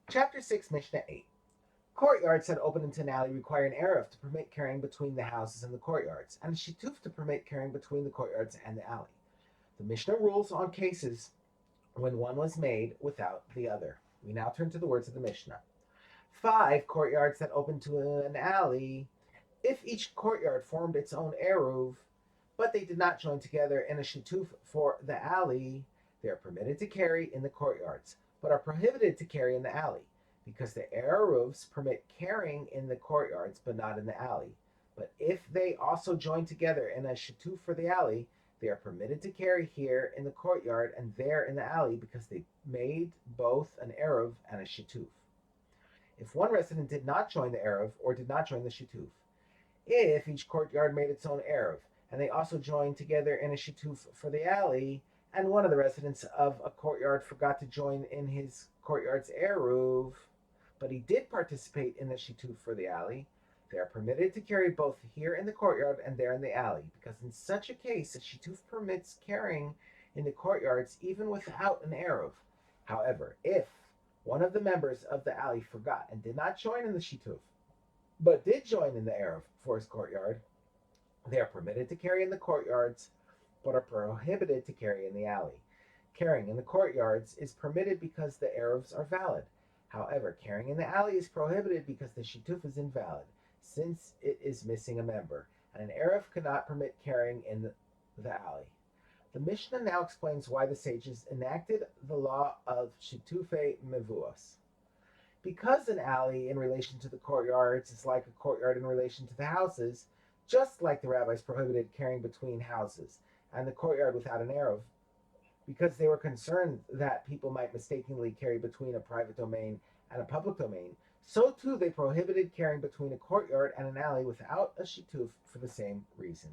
Chapter 6, Mishnah 8. Courtyards that open into an alley require an erev to permit carrying between the houses and the courtyards, and a shituf to permit carrying between the courtyards and the alley. The Mishnah rules on cases when one was made without the other. We now turn to the words of the Mishnah. 5 courtyards that open to an alley. If each courtyard formed its own eruv, but they did not join together in a shituf for the alley, they are permitted to carry in the courtyards, but are prohibited to carry in the alley, because the eruvs permit carrying in the courtyards, but not in the alley. But if they also join together in a shituf for the alley, they are permitted to carry here in the courtyard and there in the alley, because they made both an eruv and a shituf. If one resident did not join the eruv or did not join the shituf, if each courtyard made its own eruv, and they also joined together in a shituf for the alley, and one of the residents of a courtyard forgot to join in his courtyard's eruv, but he did participate in the shituf for the alley, they are permitted to carry both here in the courtyard and there in the alley, because in such a case, a shituf permits carrying in the courtyards even without an eruv. However, if one of the members of the alley forgot and did not join in the shituf, but did join in the eruv for his courtyard, they are permitted to carry in the courtyards, but are prohibited to carry in the alley. Carrying in the courtyards is permitted because the eruvs are valid. However, carrying in the alley is prohibited because the shituf is invalid, since it is missing a member, and an eruv cannot permit carrying in the alley. The Mishnah now explains why the sages enacted the law of shitufei mevuos. Because an alley in relation to the courtyards is like a courtyard in relation to the houses, just like the rabbis prohibited carrying between houses and the courtyard without an eruv, because they were concerned that people might mistakenly carry between a private domain and a public domain, so too they prohibited carrying between a courtyard and an alley without a shituf for the same reason.